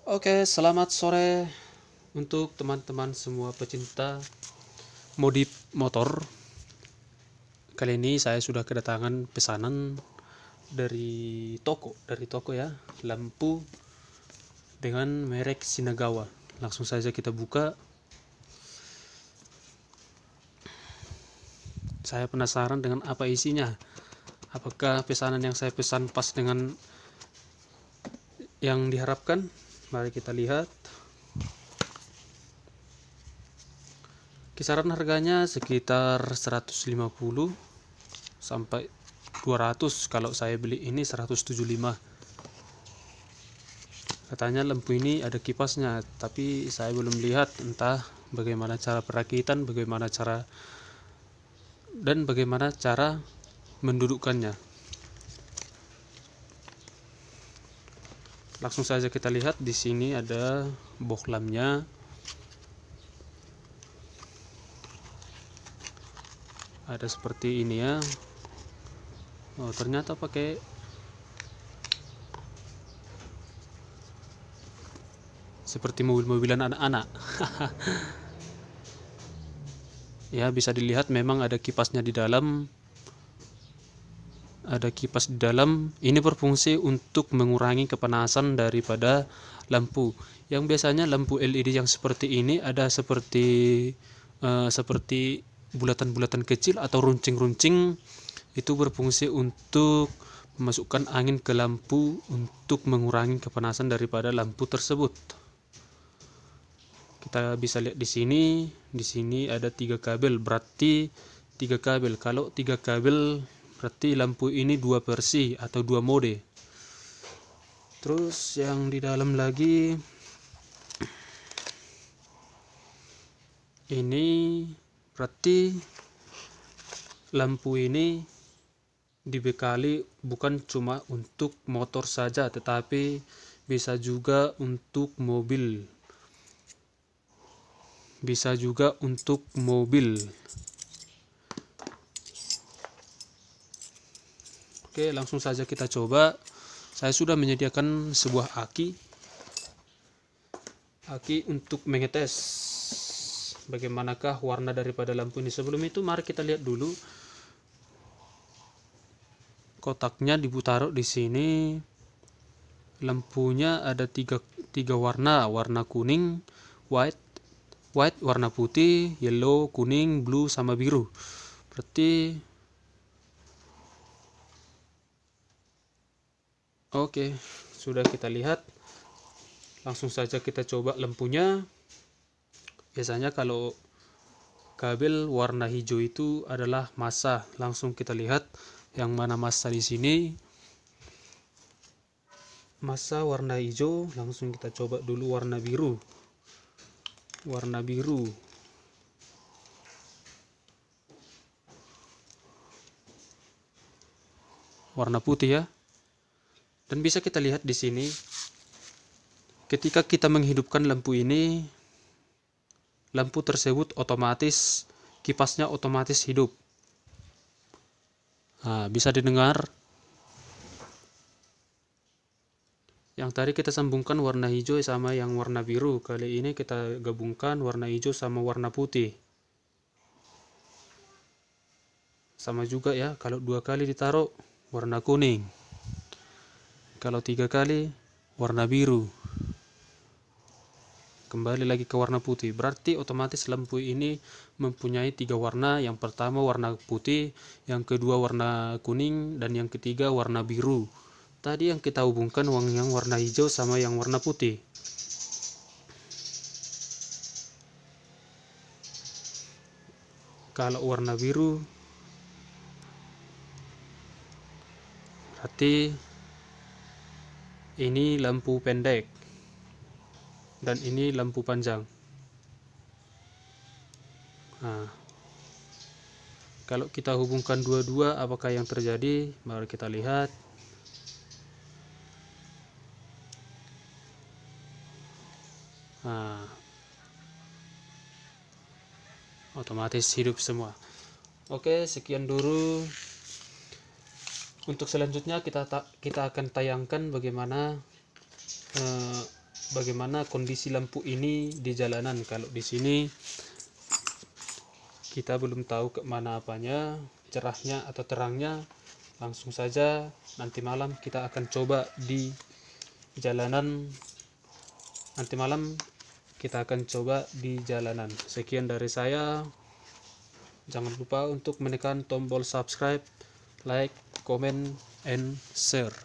Oke, selamat sore untuk teman-teman semua pecinta modif motor. Kali ini saya sudah kedatangan pesanan dari toko ya, lampu dengan merek Shinagawa. Langsung saja kita buka. Saya penasaran dengan apa isinya. Apakah pesanan yang saya pesan pas dengan yang diharapkan? Mari kita lihat. Kisaran harganya sekitar 150 sampai 200. Kalau saya beli ini 175. Katanya lampu ini ada kipasnya, tapi saya belum lihat entah bagaimana cara perakitan, bagaimana cara mendudukkannya. Langsung saja kita lihat. Di sini ada bohlamnya. Ada seperti ini ya. Oh, ternyata pakai seperti mobil-mobilan anak-anak. Ya, bisa dilihat memang ada kipasnya di dalam. Ada kipas di dalam. Ini berfungsi untuk mengurangi kepanasan daripada lampu. Yang biasanya lampu LED yang seperti ini ada seperti bulatan-bulatan kecil atau runcing-runcing. Itu berfungsi untuk memasukkan angin ke lampu untuk mengurangi kepanasan daripada lampu tersebut. Kita bisa lihat di sini. Di sini ada 3 kabel, berarti 3 kabel. Kalau 3 kabel berarti lampu ini 2 versi atau 2 mode. Terus yang di dalam lagi ini berarti lampu ini dibekali bukan cuma untuk motor saja, tetapi bisa juga untuk mobil. Bisa juga untuk mobil. Oke, langsung saja kita coba. Saya sudah menyediakan sebuah aki untuk mengetes bagaimanakah warna daripada lampu ini. Sebelum itu mari kita lihat dulu. Kotaknya ditaruh di sini. Lampunya ada tiga warna kuning, white warna putih, yellow, kuning, blue sama biru. Berarti oke, sudah kita lihat. Langsung saja kita coba lampunya. Biasanya kalau kabel warna hijau itu adalah massa. Langsung kita lihat yang mana massa di sini. Massa warna hijau. Langsung kita coba dulu warna biru. Warna biru. Warna putih ya. Dan bisa kita lihat di sini. Ketika kita menghidupkan lampu ini, lampu tersebut otomatis, kipasnya otomatis hidup. Nah, bisa didengar. Yang tadi kita sambungkan warna hijau sama yang warna biru. Kali ini kita gabungkan warna hijau sama warna putih. Sama juga ya, kalau 2 kali ditaruh warna kuning. Kalau 3 kali warna biru. Kembali lagi ke warna putih. Berarti otomatis lampu ini mempunyai 3 warna. Yang pertama warna putih, yang kedua warna kuning, dan yang ketiga warna biru. Tadi yang kita hubungkan yang warna hijau sama yang warna putih. Kalau warna biru berarti ini lampu pendek dan ini lampu panjang. Nah, kalau kita hubungkan dua-dua, apakah yang terjadi? Mari kita lihat. Nah, otomatis hidup semua. Oke, sekian dulu. Untuk selanjutnya kita akan tayangkan bagaimana bagaimana kondisi lampu ini di jalanan. Kalau di sini kita belum tahu kemana apanya, cerahnya atau terangnya. Langsung saja nanti malam kita akan coba di jalanan. Nanti malam kita akan coba di jalanan. Sekian dari saya. Jangan lupa untuk menekan tombol subscribe, like, comment, and share.